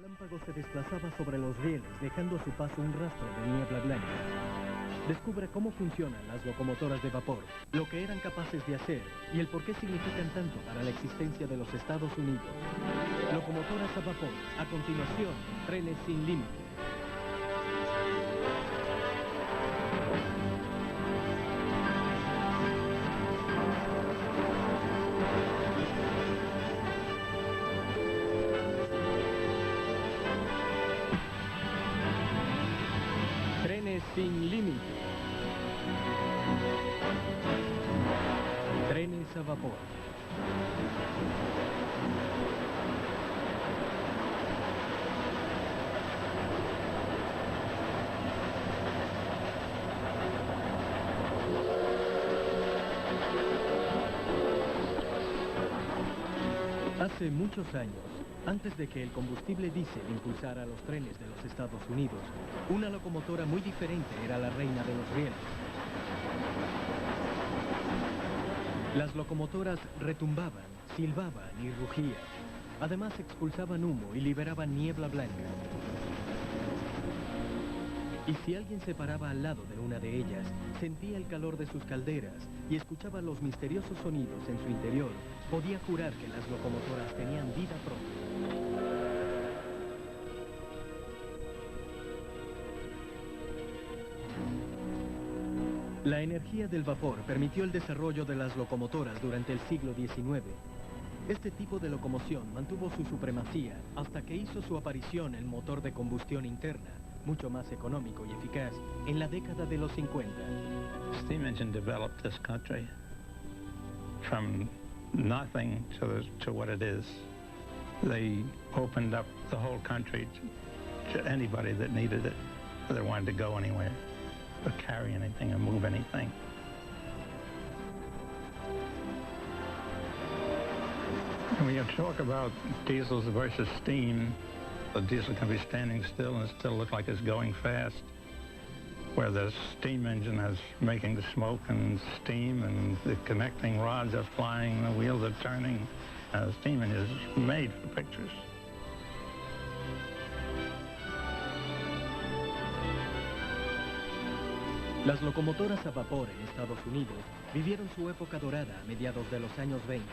relámpago se desplazaba sobre los rieles, dejando a su paso un rastro de niebla blanca. Descubre cómo funcionan las locomotoras de vapor, lo que eran capaces de hacer y el por qué significan tanto para la existencia de los Estados Unidos. Locomotoras a vapor, a continuación, Trenes sin límite. Trenes sin límite. Trenes a vapor. Hace muchos años, antes de que el combustible diésel impulsara los trenes de los Estados Unidos, una locomotora muy diferente era la reina de los rieles. Las locomotoras retumbaban, silbaban y rugían. Además expulsaban humo y liberaban niebla blanca. Y si alguien se paraba al lado de una de ellas, sentía el calor de sus calderas y escuchaba los misteriosos sonidos en su interior, podía jurar que las locomotoras tenían vida propia. La energía del vapor permitió el desarrollo de las locomotoras durante el siglo XIX. Este tipo de locomoción mantuvo su supremacía hasta que hizo su aparición el motor de combustión interna, mucho más económico y eficaz, en la década de los 50. Steam engine developed this country from nothing to what it is. They opened up the whole country to anybody that needed it, that wanted to go anywhere, or carry anything or move anything. When you talk about diesels versus steam, the diesel can be standing still and still look like it's going fast, where the steam engine is making the smoke and steam and the connecting rods are flying, the wheels are turning. The steam engine is made for pictures. Las locomotoras a vapor en Estados Unidos vivieron su época dorada a mediados de los años 20.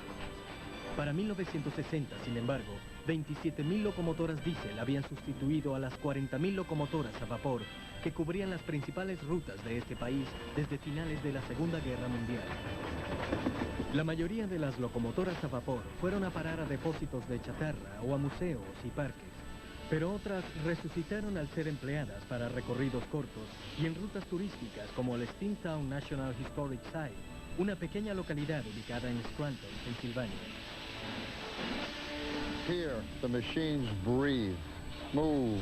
Para 1960, sin embargo, 27.000 locomotoras diésel habían sustituido a las 40.000 locomotoras a vapor que cubrían las principales rutas de este país desde finales de la Segunda Guerra Mundial. La mayoría de las locomotoras a vapor fueron a parar a depósitos de chatarra o a museos y parques, pero otras resucitaron al ser empleadas para recorridos cortos y en rutas turísticas como el Steamtown National Historic Site, una pequeña localidad ubicada en Scranton, Pensilvania. Here, the machines breathe, move,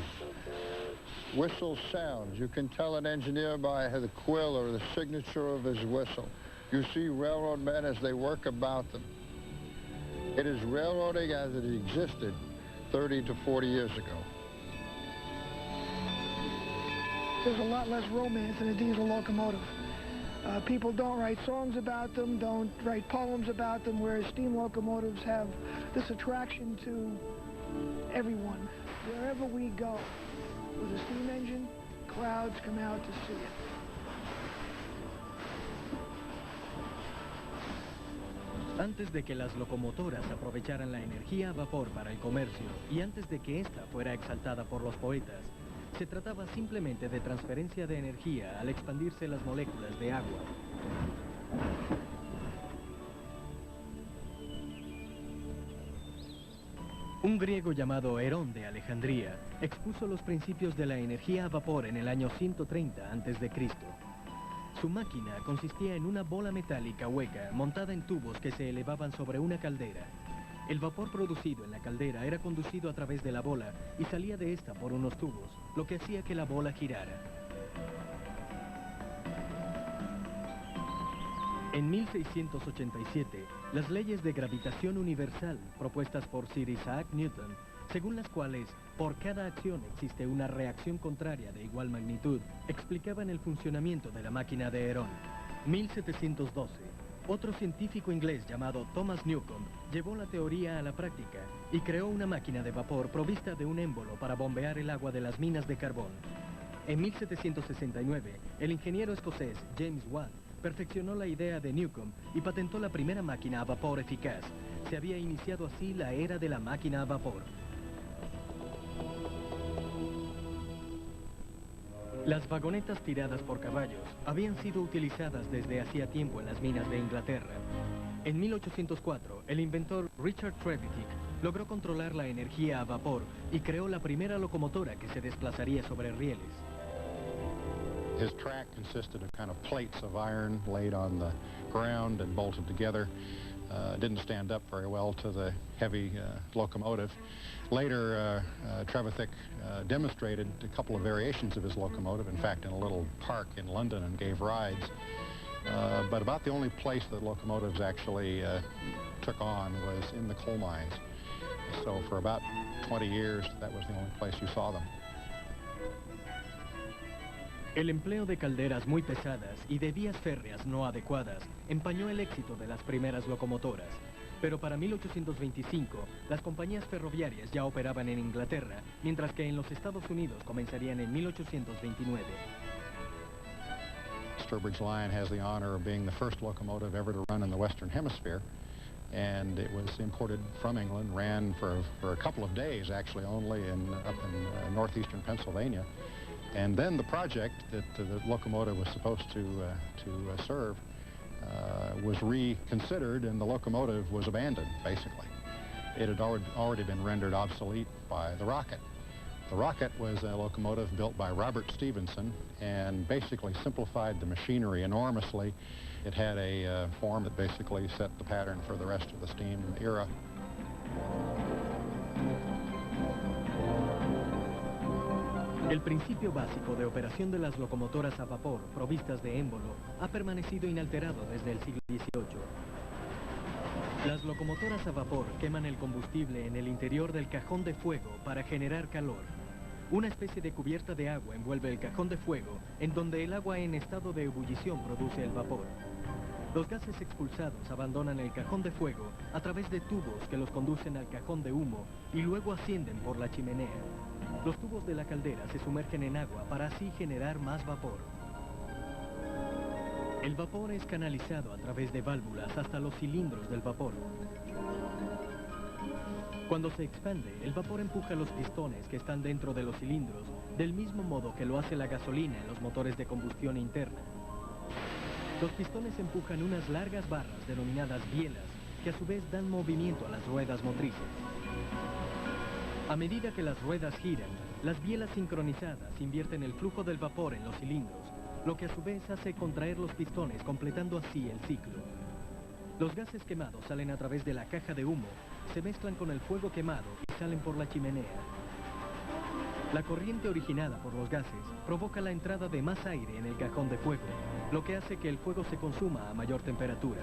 whistle sounds. You can tell an engineer by the quill or the signature of his whistle. You see railroad men as they work about them. It is railroading as it existed 30 to 40 years ago. There's a lot less romance in a diesel locomotive. People don't write songs about them, don't write poems about them, whereas steam locomotives have this attraction to everyone. Wherever we go with a steam engine, crowds come out to see it. Antes de que las locomotoras aprovecharan la energía a vapor para el comercio y antes de que ésta fuera exaltada por los poetas, se trataba simplemente de transferencia de energía al expandirse las moléculas de agua. Un griego llamado Herón de Alejandría expuso los principios de la energía a vapor en el año 130 a.C. Su máquina consistía en una bola metálica hueca montada en tubos que se elevaban sobre una caldera. El vapor producido en la caldera era conducido a través de la bola y salía de esta por unos tubos, lo que hacía que la bola girara. En 1687, las leyes de gravitación universal propuestas por Sir Isaac Newton, según las cuales por cada acción existe una reacción contraria de igual magnitud, explicaban el funcionamiento de la máquina de Herón. 1712. Otro científico inglés llamado Thomas Newcomb llevó la teoría a la práctica y creó una máquina de vapor provista de un émbolo para bombear el agua de las minas de carbón. En 1769, el ingeniero escocés James Watt perfeccionó la idea de Newcomb y patentó la primera máquina a vapor eficaz. Se había iniciado así la era de la máquina a vapor. Las vagonetas tiradas por caballos habían sido utilizadas desde hacía tiempo en las minas de Inglaterra. En 1804, el inventor Richard Trevithick logró controlar la energía a vapor y creó la primera locomotora que se desplazaría sobre rieles. His track consisted of kind of plates of iron laid on the ground and bolted together. Didn't stand up very well to the heavy locomotive. Later, Trevithick demonstrated a couple of variations of his locomotive, in fact, in a little park in London, and gave rides. But about the only place that locomotives actually took on was in the coal mines. So for about 20 years, that was the only place you saw them. El empleo de calderas muy pesadas y de vías férreas no adecuadas empañó el éxito de las primeras locomotoras. Pero para 1825, las compañías ferroviarias ya operaban en Inglaterra, mientras que en los Estados Unidos comenzarían en 1829. Sturbridge Line has the honor of being the first locomotive ever to run in the Western Hemisphere. And it was imported from England, ran for a couple of days, actually, only up in northeastern Pennsylvania. And then the project that the locomotive was supposed to serve was reconsidered, and the locomotive was abandoned, basically. It had already been rendered obsolete by the Rocket. The Rocket was a locomotive built by Robert Stephenson and basically simplified the machinery enormously. It had a form that basically set the pattern for the rest of the steam era. El principio básico de operación de las locomotoras a vapor provistas de émbolo ha permanecido inalterado desde el siglo XVIII. Las locomotoras a vapor queman el combustible en el interior del cajón de fuego para generar calor. Una especie de cubierta de agua envuelve el cajón de fuego, en donde el agua en estado de ebullición produce el vapor. Los gases expulsados abandonan el cajón de fuego a través de tubos que los conducen al cajón de humo y luego ascienden por la chimenea. Los tubos de la caldera se sumergen en agua para así generar más vapor. El vapor es canalizado a través de válvulas hasta los cilindros del vapor. Cuando se expande, el vapor empuja los pistones que están dentro de los cilindros, del mismo modo que lo hace la gasolina en los motores de combustión interna. Los pistones empujan unas largas barras denominadas bielas, que a su vez dan movimiento a las ruedas motrices. A medida que las ruedas giran, las bielas sincronizadas invierten el flujo del vapor en los cilindros, lo que a su vez hace contraer los pistones, completando así el ciclo. Los gases quemados salen a través de la caja de humo, se mezclan con el fuego quemado y salen por la chimenea. La corriente originada por los gases provoca la entrada de más aire en el cajón de fuego, lo que hace que el fuego se consuma a mayor temperatura.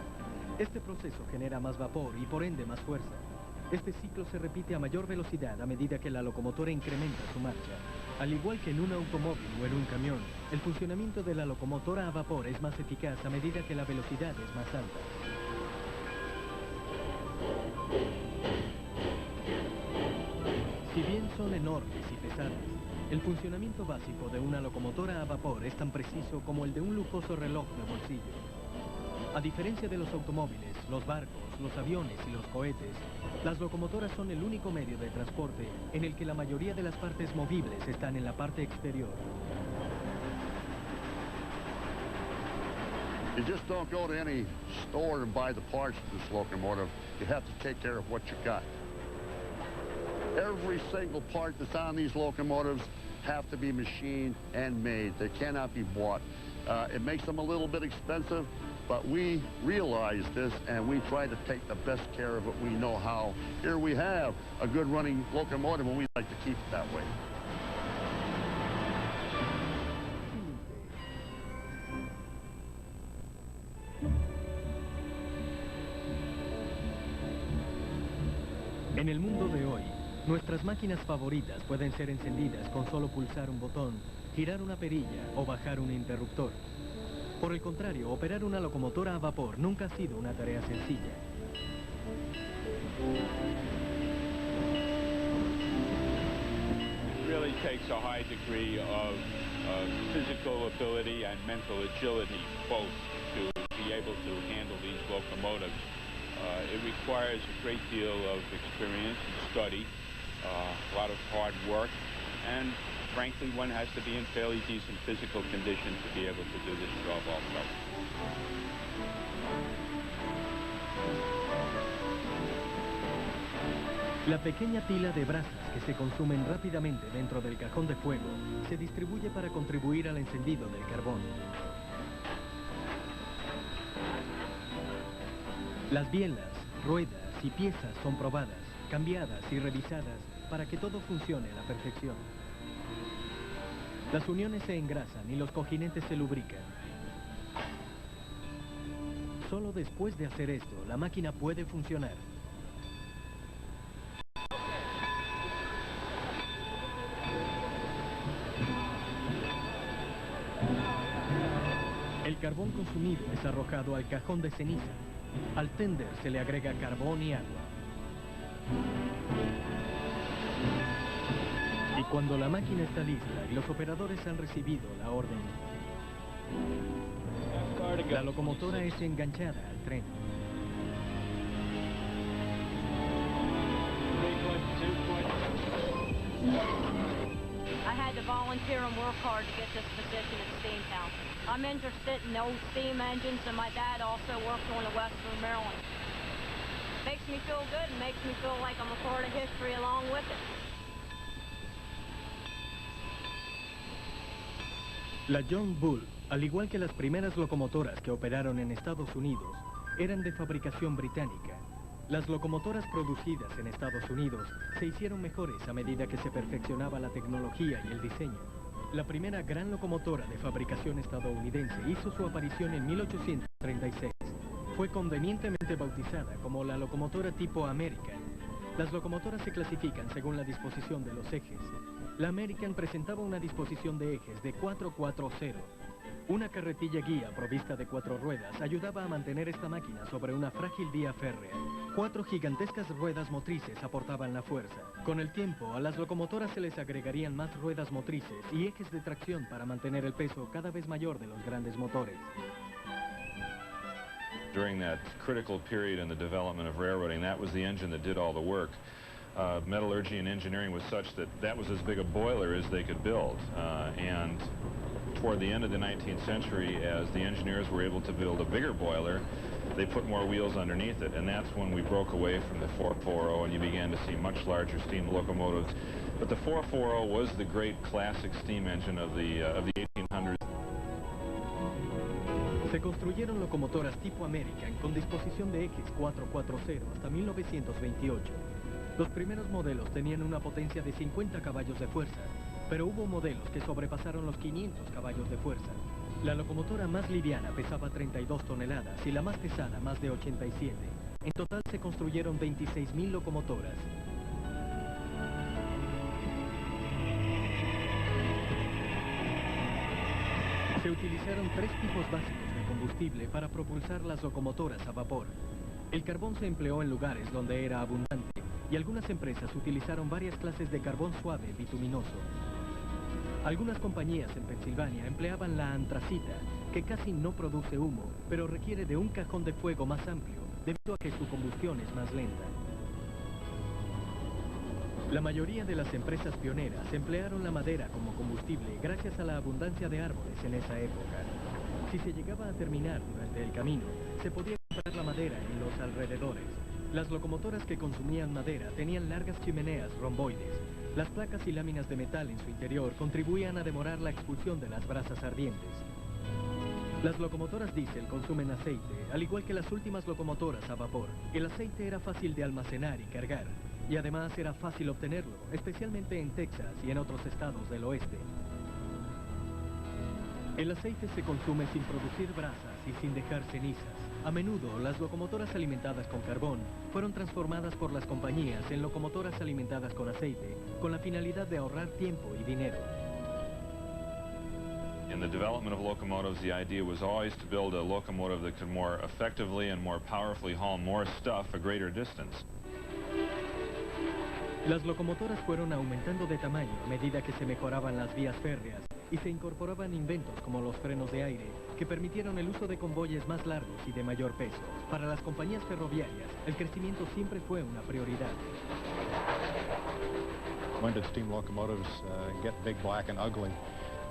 Este proceso genera más vapor y por ende más fuerza. Este ciclo se repite a mayor velocidad a medida que la locomotora incrementa su marcha. Al igual que en un automóvil o en un camión, el funcionamiento de la locomotora a vapor es más eficaz a medida que la velocidad es más alta. Si bien son enormes y pesadas, el funcionamiento básico de una locomotora a vapor es tan preciso como el de un lujoso reloj de bolsillo. A diferencia de los automóviles, los barcos, los aviones y los cohetes, las locomotoras son el único medio de transporte en el que la mayoría de las partes movibles están en la parte exterior. You just don't go to any store and buy the parts of this locomotive. You have to take care of what you got. Every single part that's on these locomotives have to be machined and made. They cannot be bought. It makes them a little bit expensive, but we realize this and we try to take the best care of it we know how. Here we have a good running locomotive and we like to keep it that way. En el mundo de hoy, nuestras máquinas favoritas pueden ser encendidas con solo pulsar un botón, girar una perilla o bajar un interruptor. Por el contrario, operar una locomotora a vapor nunca ha sido una tarea sencilla. It really takes a high degree of physical ability and mental agility, both, to be able to handle these locomotives. It requires a great deal of experience and study, a lot of hard work, and frankly, one has to be in fairly decent physical condition to be able to do this job also. La pequeña pila de brasas que se consumen rápidamente dentro del cajón de fuego se distribuye para contribuir al encendido del carbón. Las bielas, ruedas y piezas son probadas, cambiadas y revisadas para que todo funcione a la perfección. Las uniones se engrasan y los cojinetes se lubrican. Solo después de hacer esto, la máquina puede funcionar. El carbón consumido es arrojado al cajón de ceniza. Al tender se le agrega carbón y agua. Y cuando la máquina está lista y los operadores han recibido la orden, la locomotora es enganchada al tren. I had to volunteer and work hard to get this position at Steamtown. I'm interested in old steam engines, and my dad also worked on the Western Maryland. Makes me feel good and makes me feel like I'm a part of history along with it. La John Bull, al igual que las primeras locomotoras que operaron en Estados Unidos, eran de fabricación británica. Las locomotoras producidas en Estados Unidos se hicieron mejores a medida que se perfeccionaba la tecnología y el diseño. La primera gran locomotora de fabricación estadounidense hizo su aparición en 1836. Fue convenientemente bautizada como la locomotora tipo American. Las locomotoras se clasifican según la disposición de los ejes. La American presentaba una disposición de ejes de 4-4-0. Una carretilla guía provista de 4 ruedas ayudaba a mantener esta máquina sobre una frágil vía férrea. 4 gigantescas ruedas motrices aportaban la fuerza. Con el tiempo, a las locomotoras se les agregarían más ruedas motrices y ejes de tracción para mantener el peso cada vez mayor de los grandes motores. During that critical period in the development of railroading, that was the engine that did all the work. Metallurgy and engineering was such that that was as big a boiler as they could build. And toward the end of the 19th century, as the engineers were able to build a bigger boiler, they put more wheels underneath it, and that's when we broke away from the 440 and you began to see much larger steam locomotives. But the 440 was the great classic steam engine of the 1800s. Se construyeron locomotoras tipo American con disposición de ejes 4-4-0 hasta 1928. Los primeros modelos tenían una potencia de 50 caballos de fuerza, pero hubo modelos que sobrepasaron los 500 caballos de fuerza. La locomotora más liviana pesaba 32 toneladas y la más pesada más de 87. En total se construyeron 26.000 locomotoras. Se utilizaron 3 tipos básicos de combustible para propulsar las locomotoras a vapor. El carbón se empleó en lugares donde era abundante y algunas empresas utilizaron varias clases de carbón suave bituminoso. Algunas compañías en Pensilvania empleaban la antracita, que casi no produce humo, pero requiere de un cajón de fuego más amplio, debido a que su combustión es más lenta. La mayoría de las empresas pioneras emplearon la madera como combustible gracias a la abundancia de árboles en esa época. Si se llegaba a terminar durante el camino, se podía comprar la madera en los alrededores. Las locomotoras que consumían madera tenían largas chimeneas romboides. Las placas y láminas de metal en su interior contribuían a demorar la expulsión de las brasas ardientes. Las locomotoras diésel consumen aceite, al igual que las últimas locomotoras a vapor. El aceite era fácil de almacenar y cargar, y además era fácil obtenerlo, especialmente en Texas y en otros estados del oeste. El aceite se consume sin producir brasas y sin dejar cenizas. A menudo, las locomotoras alimentadas con carbón fueron transformadas por las compañías en locomotoras alimentadas con aceite, con la finalidad de ahorrar tiempo y dinero. In the development of locomotives, the idea was always to build a locomotive that could more effectively and more powerfully haul more stuff a greater distance. Las locomotoras fueron aumentando de tamaño a medida que se mejoraban las vías férreas y se incorporaban inventos como los frenos de aire que permitieron el uso de convoyes más largos y de mayor peso. Para las compañías ferroviarias, el crecimiento siempre fue una prioridad. When did steam locomotives get big, black, and ugly?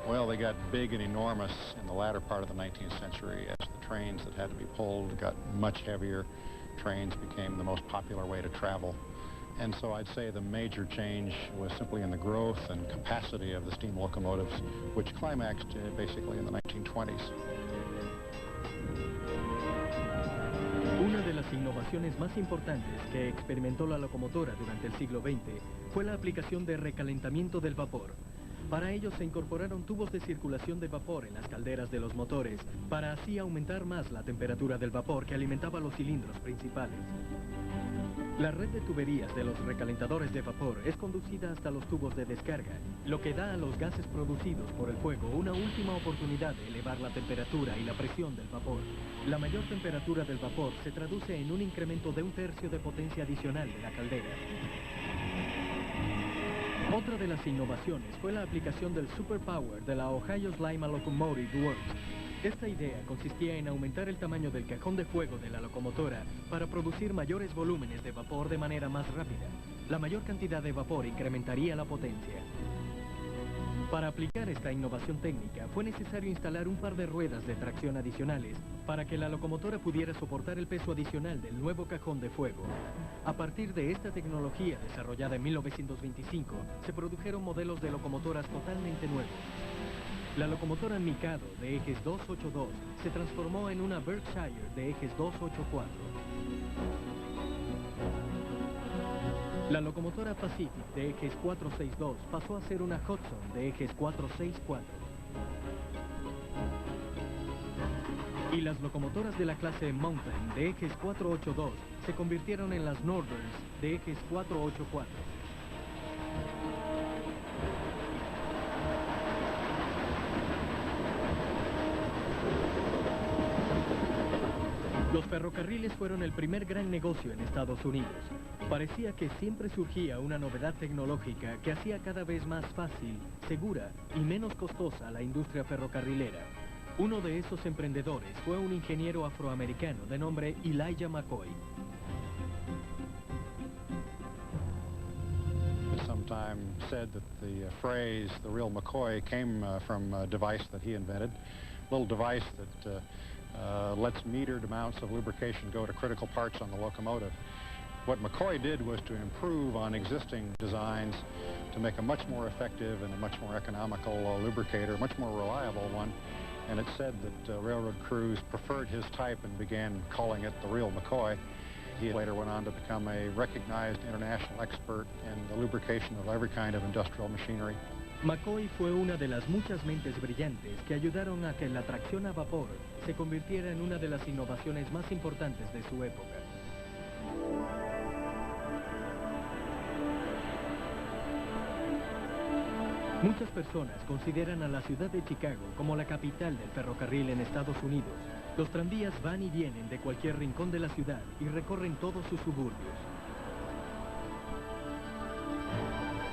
Well, they got big and enormous in the latter part of the 19th century as the trains that had to be pulled got much heavier. Trains became the most popular way to travel. And so I'd say the major change was simply in the growth and capacity of the steam locomotives, which climaxed basically in the 1920s. Una de las innovaciones más importantes que experimentó la locomotora durante el siglo XX fue la aplicación de recalentamiento del vapor. Para ello se incorporaron tubos de circulación de vapor en las calderas de los motores, para así aumentar más la temperatura del vapor que alimentaba los cilindros principales. La red de tuberías de los recalentadores de vapor es conducida hasta los tubos de descarga, lo que da a los gases producidos por el fuego una última oportunidad de elevar la temperatura y la presión del vapor. La mayor temperatura del vapor se traduce en un incremento de 1/3 de potencia adicional de la caldera. Otra de las innovaciones fue la aplicación del Superpower de la Ohio Lima Locomotive Works. Esta idea consistía en aumentar el tamaño del cajón de fuego de la locomotora para producir mayores volúmenes de vapor de manera más rápida. La mayor cantidad de vapor incrementaría la potencia. Para aplicar esta innovación técnica fue necesario instalar un par de ruedas de tracción adicionales para que la locomotora pudiera soportar el peso adicional del nuevo cajón de fuego. A partir de esta tecnología desarrollada en 1925, se produjeron modelos de locomotoras totalmente nuevos. La locomotora Mikado de ejes 282 se transformó en una Berkshire de ejes 284. La locomotora Pacific de ejes 462 pasó a ser una Hudson de ejes 464. Y las locomotoras de la clase Mountain de ejes 482 se convirtieron en las Northerns de ejes 484. Los ferrocarriles fueron el primer gran negocio en Estados Unidos. Parecía que siempre surgía una novedad tecnológica que hacía cada vez más fácil, segura y menos costosa la industria ferrocarrilera. Uno de esos emprendedores fue un ingeniero afroamericano de nombre Elijah McCoy. Sometime said that the phrase, the real McCoy, came from a device that he invented, a little device that lets metered amounts of lubrication go to critical parts on the locomotive. What McCoy did was to improve on existing designs to make a much more effective and a much more economical lubricator, much more reliable one. And it's said that railroad crews preferred his type and began calling it the real McCoy. He later went on to become a recognized international expert in the lubrication of every kind of industrial machinery. McCoy fue una de las muchas mentes brillantes que ayudaron a que la tracción a vapor se convirtiera en una de las innovaciones más importantes de su época. Muchas personas consideran a la ciudad de Chicago como la capital del ferrocarril en Estados Unidos. Los tranvías van y vienen de cualquier rincón de la ciudad y recorren todos sus suburbios.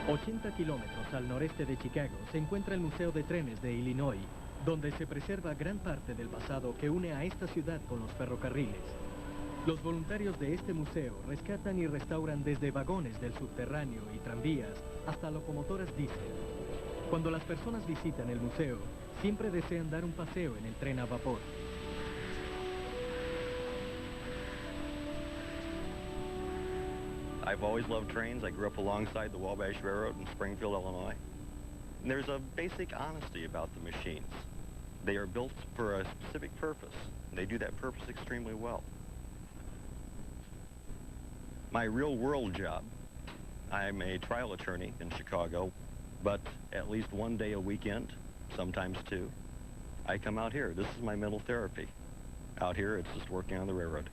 80 kilómetros al noreste de Chicago se encuentra el Museo de Trenes de Illinois, donde se preserva gran parte del pasado que une a esta ciudad con los ferrocarriles. Los voluntarios de este museo rescatan y restauran desde vagones del subterráneo y tranvías hasta locomotoras diésel. Cuando las personas visitan el museo, siempre desean dar un paseo en el tren a vapor. I've always loved trains. I grew up alongside the Wabash Railroad in Springfield, Illinois. And there's a basic honesty about the machines. They are built for a specific purpose. And they do that purpose extremely well. My real-world job, I'm a trial attorney in Chicago, but at least one day a weekend, sometimes two, I come out here. This is my mental therapy. Out here, it's just working on the railroad.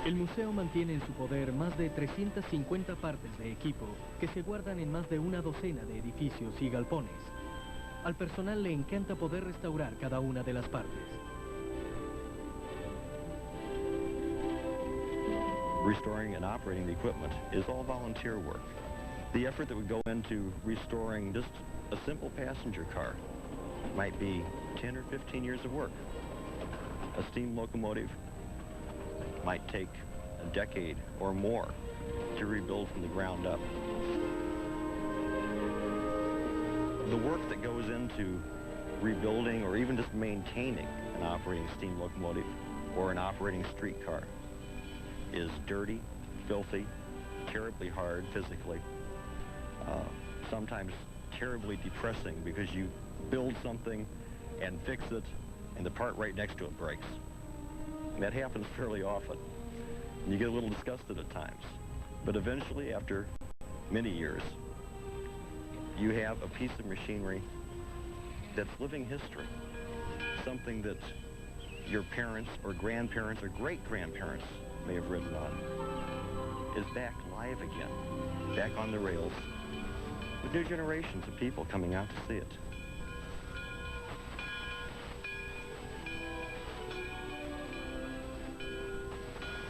El museo mantiene en su poder más de 350 partes de equipo que se guardan en más de una docena de edificios y galpones. Al personal le encanta poder restaurar cada una de las partes. Restoring and operating the equipment is all volunteer work. The effort that would go into restoring just a simple passenger car might be 10 or 15 years of work. A steam locomotive might take a decade or more to rebuild from the ground up. The work that goes into rebuilding or even just maintaining an operating steam locomotive or an operating streetcar is dirty, filthy, terribly hard physically, sometimes terribly depressing because you build something and fix it and the part right next to it breaks. And that happens fairly often. And you get a little disgusted at times. But eventually, after many years, you have a piece of machinery that's living history. Something that your parents or grandparents or great-grandparents may have ridden on is back live again, back on the rails, with new generations of people coming out to see it.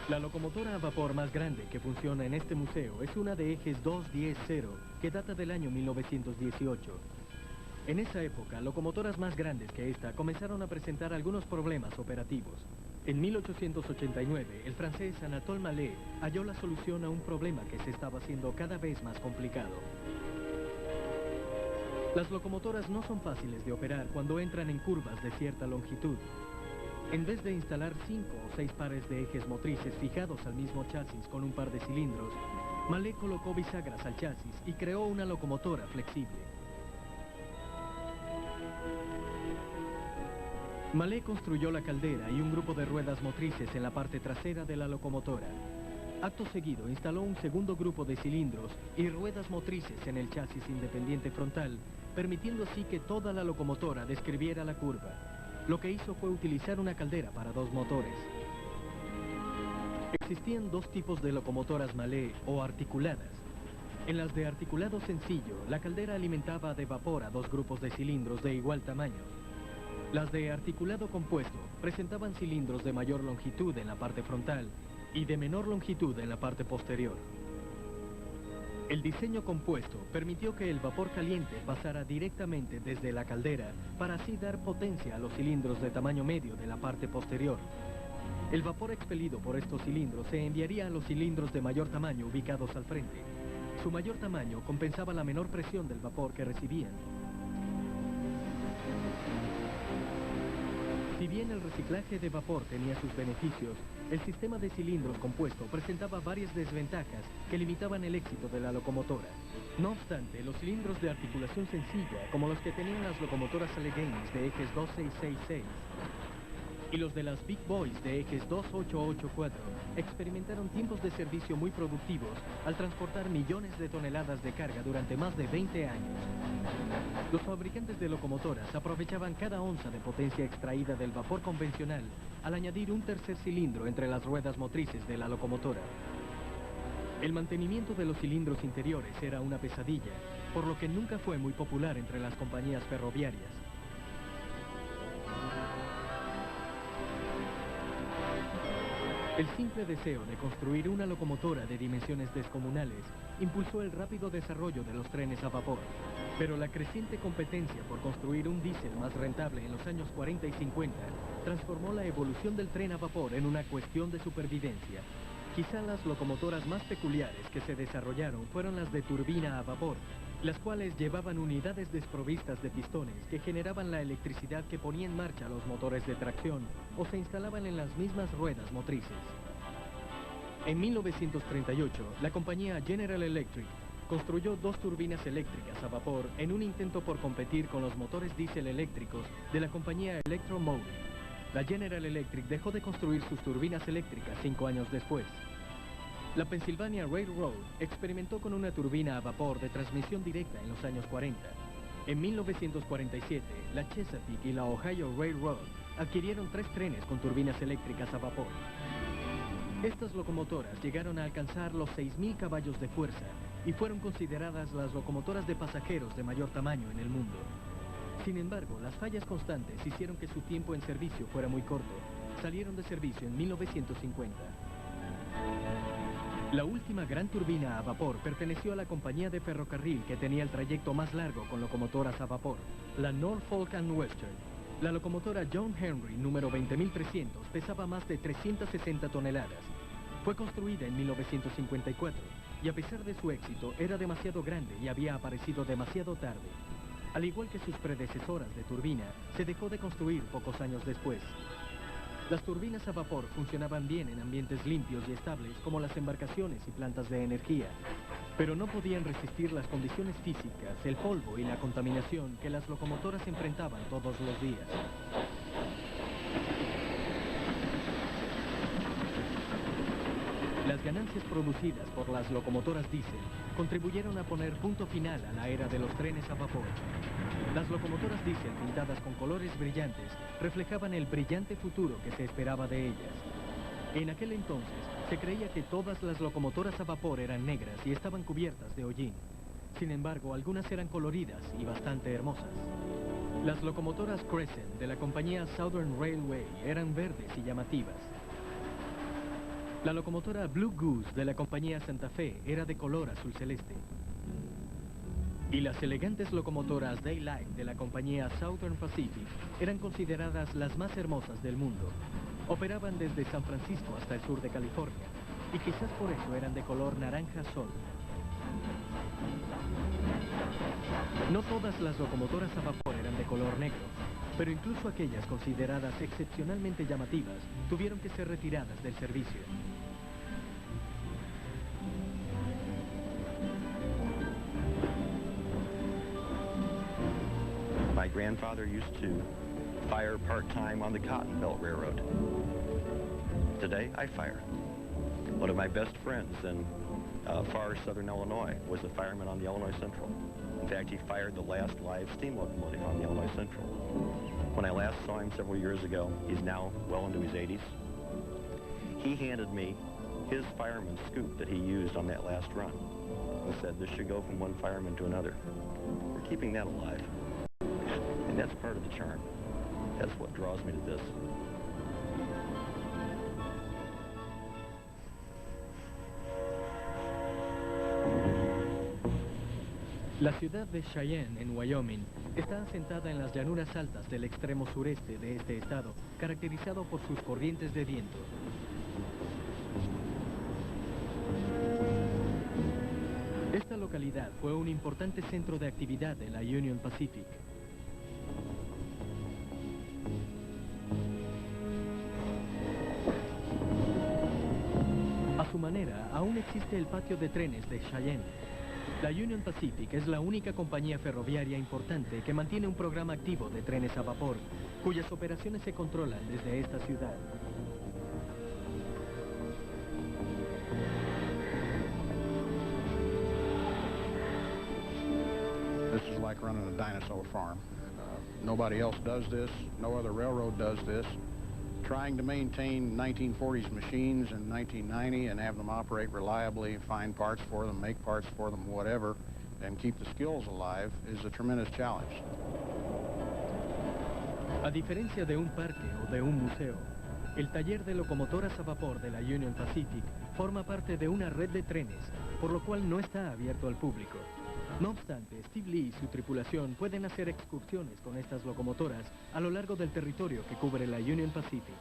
La locomotora a vapor más grande que funciona en este museo es una de ejes 210-0 que data del año 1918. En esa época, locomotoras más grandes que esta comenzaron a presentar algunos problemas operativos. En 1889, el francés Anatole Mallet halló la solución a un problema que se estaba haciendo cada vez más complicado. Las locomotoras no son fáciles de operar cuando entran en curvas de cierta longitud. En vez de instalar 5 o 6 pares de ejes motrices fijados al mismo chasis con un par de cilindros, Mallet colocó bisagras al chasis y creó una locomotora flexible. Mallet construyó la caldera y un grupo de ruedas motrices en la parte trasera de la locomotora. Acto seguido instaló un segundo grupo de cilindros y ruedas motrices en el chasis independiente frontal, permitiendo así que toda la locomotora describiera la curva. Lo que hizo fue utilizar una caldera para 2 motores. Existían 2 tipos de locomotoras Mallet o articuladas. En las de articulado sencillo, la caldera alimentaba de vapor a 2 grupos de cilindros de igual tamaño. Las de articulado compuesto presentaban cilindros de mayor longitud en la parte frontal y de menor longitud en la parte posterior. El diseño compuesto permitió que el vapor caliente pasara directamente desde la caldera para así dar potencia a los cilindros de tamaño medio de la parte posterior. El vapor expelido por estos cilindros se enviaría a los cilindros de mayor tamaño ubicados al frente. Su mayor tamaño compensaba la menor presión del vapor que recibían. Si bien el reciclaje de vapor tenía sus beneficios, el sistema de cilindros compuesto presentaba varias desventajas que limitaban el éxito de la locomotora. No obstante, los cilindros de articulación sencilla, como los que tenían las locomotoras Allegheny de ejes 2666 y los de las Big Boys de ejes 2884, experimentaron tiempos de servicio muy productivos al transportar millones de toneladas de carga durante más de 20 años. Los fabricantes de locomotoras aprovechaban cada onza de potencia extraída del vapor convencional al añadir un tercer cilindro entre las ruedas motrices de la locomotora. El mantenimiento de los cilindros interiores era una pesadilla, por lo que nunca fue muy popular entre las compañías ferroviarias. El simple deseo de construir una locomotora de dimensiones descomunales impulsó el rápido desarrollo de los trenes a vapor, pero la creciente competencia por construir un diésel más rentable en los años 40 y 50 transformó la evolución del tren a vapor en una cuestión de supervivencia. Quizá las locomotoras más peculiares que se desarrollaron fueron las de turbina a vapor, las cuales llevaban unidades desprovistas de pistones que generaban la electricidad que ponía en marcha los motores de tracción o se instalaban en las mismas ruedas motrices. En 1938, la compañía General Electric construyó 2 turbinas eléctricas a vapor en un intento por competir con los motores diésel eléctricos de la compañía Electromotive. La General Electric dejó de construir sus turbinas eléctricas 5 años después. La Pennsylvania Railroad experimentó con una turbina a vapor de transmisión directa en los años 40. En 1947, la Chesapeake y la Ohio Railroad adquirieron 3 trenes con turbinas eléctricas a vapor. Estas locomotoras llegaron a alcanzar los 6.000 caballos de fuerza y fueron consideradas las locomotoras de pasajeros de mayor tamaño en el mundo. Sin embargo, las fallas constantes hicieron que su tiempo en servicio fuera muy corto. Salieron de servicio en 1950. La última gran turbina a vapor perteneció a la compañía de ferrocarril que tenía el trayecto más largo con locomotoras a vapor, la Norfolk and Western. La locomotora John Henry número 20300 pesaba más de 360 toneladas. Fue construida en 1954 y a pesar de su éxito era demasiado grande y había aparecido demasiado tarde. Al igual que sus predecesoras de turbina, se dejó de construir pocos años después. Las turbinas a vapor funcionaban bien en ambientes limpios y estables como las embarcaciones y plantas de energía, pero no podían resistir las condiciones físicas, el polvo y la contaminación que las locomotoras enfrentaban todos los días. Las ganancias producidas por las locomotoras diésel contribuyeron a poner punto final a la era de los trenes a vapor. Las locomotoras diésel pintadas con colores brillantes reflejaban el brillante futuro que se esperaba de ellas. En aquel entonces se creía que todas las locomotoras a vapor eran negras y estaban cubiertas de hollín. Sin embargo, algunas eran coloridas y bastante hermosas. Las locomotoras Crescent de la compañía Southern Railway eran verdes y llamativas. La locomotora Blue Goose de la compañía Santa Fe era de color azul celeste. Y las elegantes locomotoras Daylight de la compañía Southern Pacific eran consideradas las más hermosas del mundo. Operaban desde San Francisco hasta el sur de California, y quizás por eso eran de color naranja sol. No todas las locomotoras a vapor eran de color negro, pero incluso aquellas consideradas excepcionalmente llamativas tuvieron que ser retiradas del servicio. My grandfather used to fire part-time on the Cotton Belt Railroad. Today, I fire. One of my best friends in far southern Illinois was a fireman on the Illinois Central. In fact, he fired the last live steam locomotive on the Illinois Central. When I last saw him several years ago, he's now well into his 80s. He handed me his fireman's scoop that he used on that last run. He said, this should go from one fireman to another. We're keeping that alive. And that's part of the charm. That's what draws me to this. La ciudad de Cheyenne, en Wyoming, está asentada en las llanuras altas del extremo sureste de este estado, caracterizado por sus corrientes de viento. Esta localidad fue un importante centro de actividad de la Union Pacific. A su manera, aún existe el patio de trenes de Cheyenne. La Union Pacific es la única compañía ferroviaria importante que mantiene un programa activo de trenes a vapor, cuyas operaciones se controlan desde esta ciudad. This is like running a dinosaur farm. Nobody else does this. No other railroad does this. Trying to maintain 1940s machines in 1990 and have them operate reliably, find parts for them, make parts for them, whatever, and keep the skills alive is a tremendous challenge. A diferencia de un parque o de un museo, el taller de locomotoras a vapor de la Union Pacific forma parte de una red de trenes, por lo cual no está abierto al público. No obstante, Steve Lee y su tripulación pueden hacer excursiones con estas locomotoras a lo largo del territorio que cubre la Union Pacific.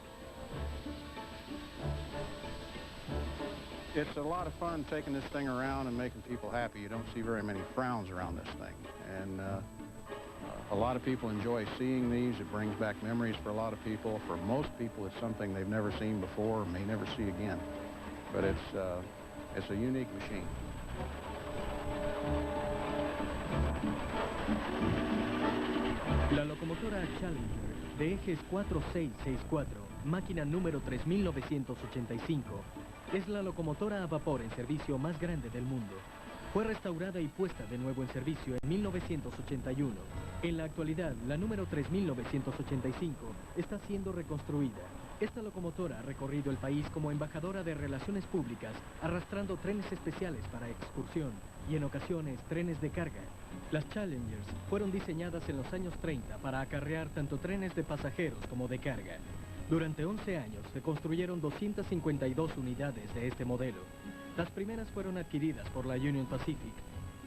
It's a lot of fun taking this thing around and making people happy. You don't see very many frowns around this thing. And a lot of people enjoy seeing these. It brings back memories for a lot of people. For most people, it's something they've never seen before or may never see again. But it's a unique machine. La locomotora Challenger de ejes 4664, máquina número 3985, es la locomotora a vapor en servicio más grande del mundo. Fue restaurada y puesta de nuevo en servicio en 1981. En la actualidad, la número 3985 está siendo reconstruida. Esta locomotora ha recorrido el país como embajadora de relaciones públicas, arrastrando trenes especiales para excursión y en ocasiones trenes de carga. Las Challengers fueron diseñadas en los años 30 para acarrear tanto trenes de pasajeros como de carga. Durante 11 años se construyeron 252 unidades de este modelo. Las primeras fueron adquiridas por la Union Pacific,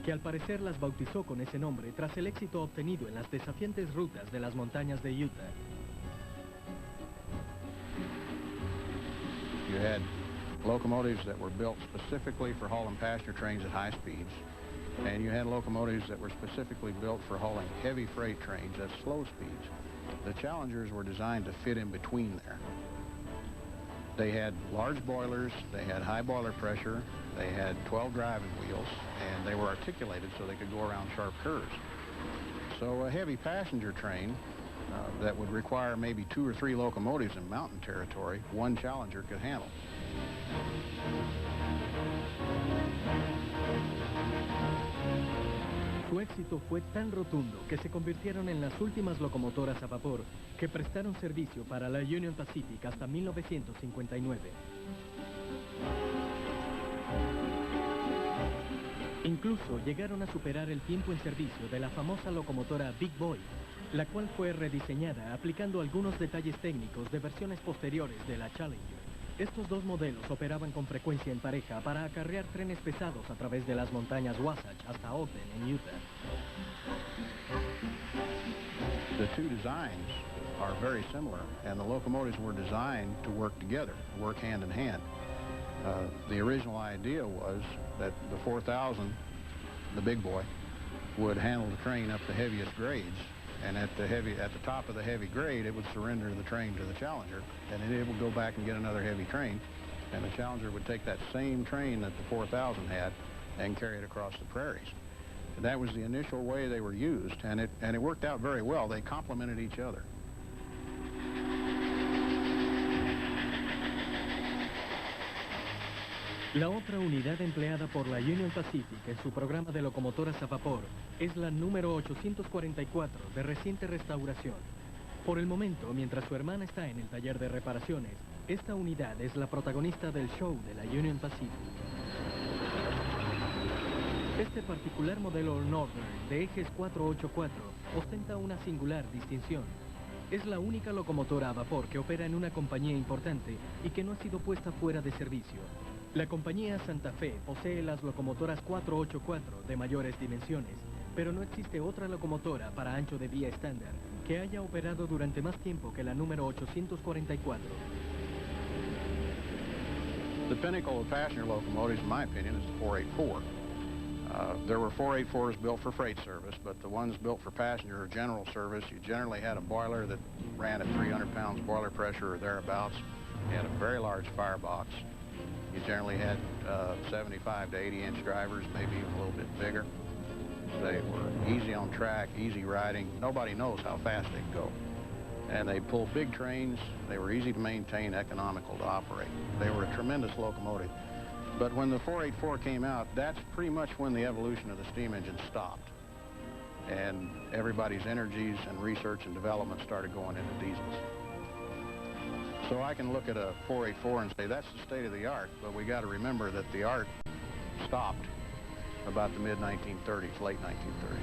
que al parecer las bautizó con ese nombre tras el éxito obtenido en las desafiantes rutas de las montañas de Utah. You had locomotives that were built specifically for hauling passenger trains at high speeds, and you had locomotives that were specifically built for hauling heavy freight trains at slow speeds. The Challengers were designed to fit in between there. They had large boilers, they had high boiler pressure, they had 12 driving wheels, and they were articulated so they could go around sharp curves. So a heavy passenger train that would require maybe 2 or 3 locomotives in mountain territory, one Challenger could handle. Su éxito fue tan rotundo que se convirtieron en las últimas locomotoras a vapor que prestaron servicio para la Union Pacific hasta 1959. Incluso llegaron a superar el tiempo en servicio de la famosa locomotora Big Boy, la cual fue rediseñada aplicando algunos detalles técnicos de versiones posteriores de la Challenger. Estos dos modelos operaban con frecuencia en pareja para acarrear trenes pesados a través de las montañas Wasatch hasta Ogden, en Utah. The two designs are very similar, and the locomotives were designed to work together, work hand in hand. The original idea was that the 4000, the big boy, would handle the train up the heaviest grades, and at the top of the heavy grade, it would surrender the train to the Challenger, and then it would go back and get another heavy train, and the Challenger would take that same train that the 4000 had and carry it across the prairies. And that was the initial way they were used, and it worked out very well. They complemented each other. La otra unidad empleada por la Union Pacific en su programa de locomotoras a vapor es la número 844 de reciente restauración. Por el momento, mientras su hermana está en el taller de reparaciones, esta unidad es la protagonista del show de la Union Pacific. Este particular modelo Northern de ejes 484 ostenta una singular distinción. Es la única locomotora a vapor que opera en una compañía importante y que no ha sido puesta fuera de servicio. La compañía Santa Fe posee las locomotoras 484 de mayores dimensiones, pero no existe otra locomotora para ancho de vía estándar que haya operado durante más tiempo que la número 844. The pinnacle of passenger locomotives, in my opinion, is the 484. There were 484s built for freight service, but the ones built for passenger or general service, you generally had a boiler that ran at 300 pounds boiler pressure or thereabouts. You had a very large firebox. You generally had 75 to 80-inch drivers, maybe even a little bit bigger. They were easy on track, easy riding. Nobody knows how fast they could go. And they pulled big trains. They were easy to maintain, economical to operate. They were a tremendous locomotive. But when the 484 came out, that's pretty much when the evolution of the steam engine stopped. And everybody's energies and research and development started going into diesels. So I can look at a 484 and say that's the state of the art, but we got to remember that the art stopped about the mid-1930s, late 1930s.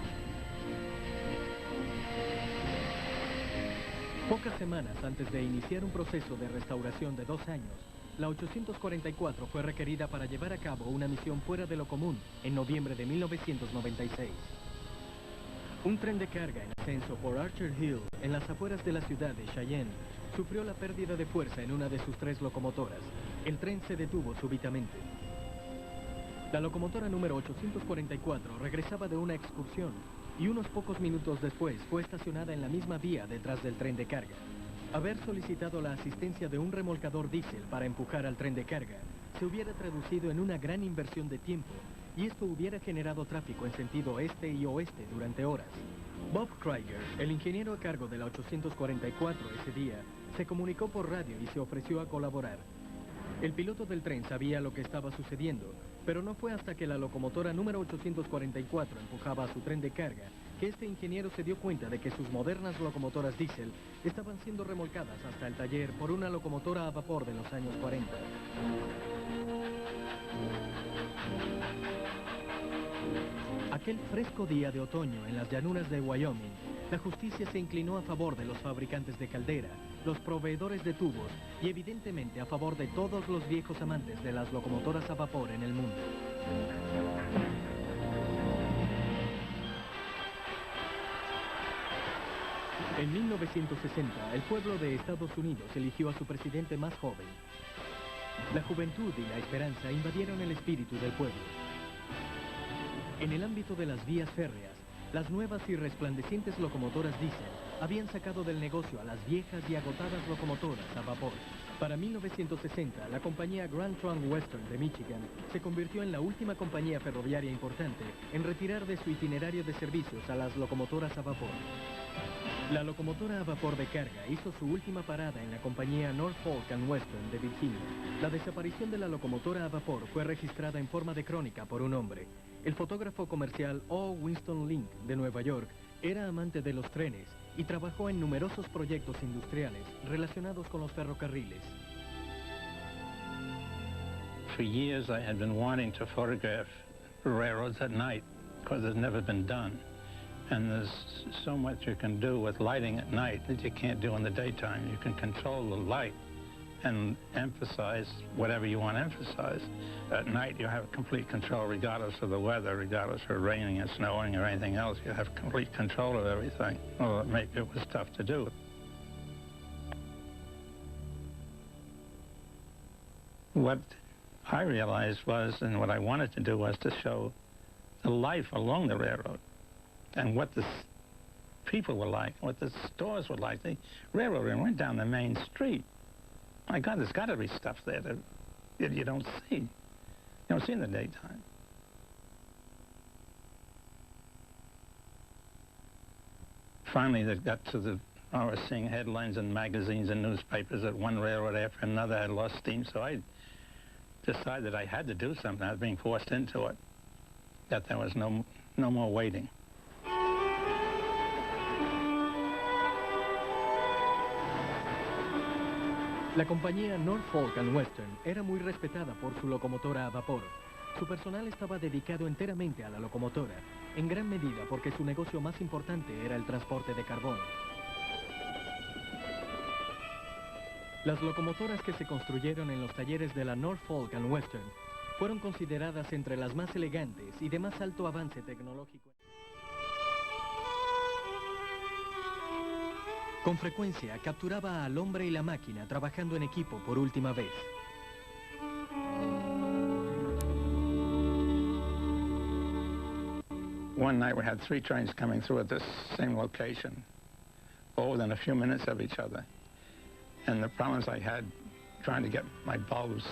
Pocas semanas antes de iniciar un proceso de restauración de 2 años, la 844 fue requerida para llevar a cabo una misión fuera de lo común en noviembre de 1996. Un tren de carga en ascenso por Archer Hill, en las afueras de la ciudad de Cheyenne, sufrió la pérdida de fuerza en una de sus 3 locomotoras. El tren se detuvo súbitamente. La locomotora número 844 regresaba de una excursión y unos pocos minutos después fue estacionada en la misma vía detrás del tren de carga. Haber solicitado la asistencia de un remolcador diésel para empujar al tren de carga se hubiera traducido en una gran inversión de tiempo y esto hubiera generado tráfico en sentido este y oeste durante horas. Bob Krieger, el ingeniero a cargo de la 844 ese día, se comunicó por radio y se ofreció a colaborar. El piloto del tren sabía lo que estaba sucediendo Pero no fue hasta que la locomotora número 844 empujaba a su tren de carga que este ingeniero se dio cuenta de que sus modernas locomotoras diésel estaban siendo remolcadas hasta el taller por una locomotora a vapor de los años 40. Aquel fresco día de otoño en las llanuras de Wyoming, la justicia se inclinó a favor de los fabricantes de caldera, los proveedores de tubos y evidentemente a favor de todos los viejos amantes de las locomotoras a vapor en el mundo. En 1960, el pueblo de Estados Unidos eligió a su presidente más joven. La juventud y la esperanza invadieron el espíritu del pueblo. En el ámbito de las vías férreas, las nuevas y resplandecientes locomotoras diésel habían sacado del negocio a las viejas y agotadas locomotoras a vapor. Para 1960, la compañía Grand Trunk Western de Michigan se convirtió en la última compañía ferroviaria importante en retirar de su itinerario de servicios a las locomotoras a vapor. La locomotora a vapor de carga hizo su última parada en la compañía Norfolk and Western de Virginia. La desaparición de la locomotora a vapor fue registrada en forma de crónica por un hombre. El fotógrafo comercial O. Winston Link de Nueva York era amante de los trenes y trabajó en numerosos proyectos industriales relacionados con los ferrocarriles. For years I had been wanting to photograph railroads at night because it's never been done. And there's so much you can do with lighting at night that you can't do in the daytime. You can control the light and emphasize whatever you want to emphasize. At night you have complete control regardless of the weather, regardless of raining and snowing or anything else. You have complete control of everything. Well, it was tough to do. What I realized was, and what I wanted to do was to show the life along the railroad and what the people were like, what the stores were like. The railroad went down the main street. My God, there's got to be stuff there that you don't see. You don't see in the daytime. Finally, they got to I was seeing headlines in magazines and newspapers that one railroad after another had lost steam, so I decided I had to do something. I was being forced into it, that there was no more waiting. La compañía Norfolk and Western era muy respetada por su locomotora a vapor. Su personal estaba dedicado enteramente a la locomotora, en gran medida porque su negocio más importante era el transporte de carbón. Las locomotoras que se construyeron en los talleres de la Norfolk and Western fueron consideradas entre las más elegantes y de más alto avance tecnológico. Con frecuencia capturaba al hombre y la máquina trabajando en equipo por última vez. One night we had 3 trains coming through at this same location, all within a few minutes of each other. And the problems I had trying to get my bulbs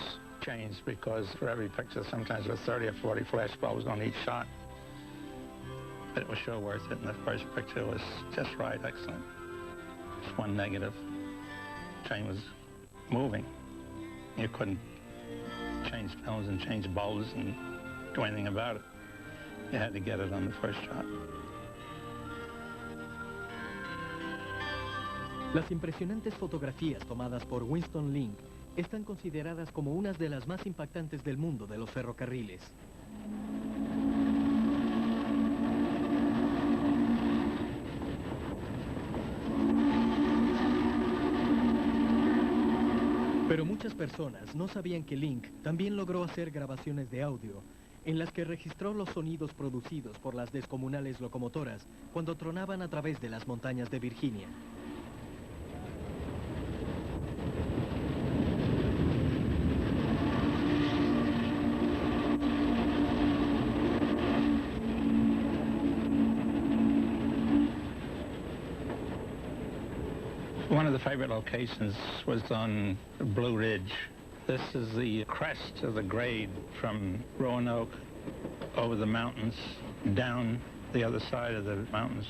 changed, because for every picture sometimes there were 30 or 40 flash bulbs on each shot. But it was sure worth it, and the first picture was just right, excellent. Just one negative. The train was moving. You couldn't change films and change bulbs and do anything about it. You had to get it on the first shot. Las impresionantes fotografías tomadas por Winston Link están consideradas como unas de las más impactantes del mundo de los ferrocarriles. Pero muchas personas no sabían que Link también logró hacer grabaciones de audio en las que registró los sonidos producidos por las descomunales locomotoras cuando tronaban a través de las montañas de Virginia. One of the favorite locations was on Blue Ridge. This is the crest of the grade from Roanoke over the mountains, down the other side of the mountains.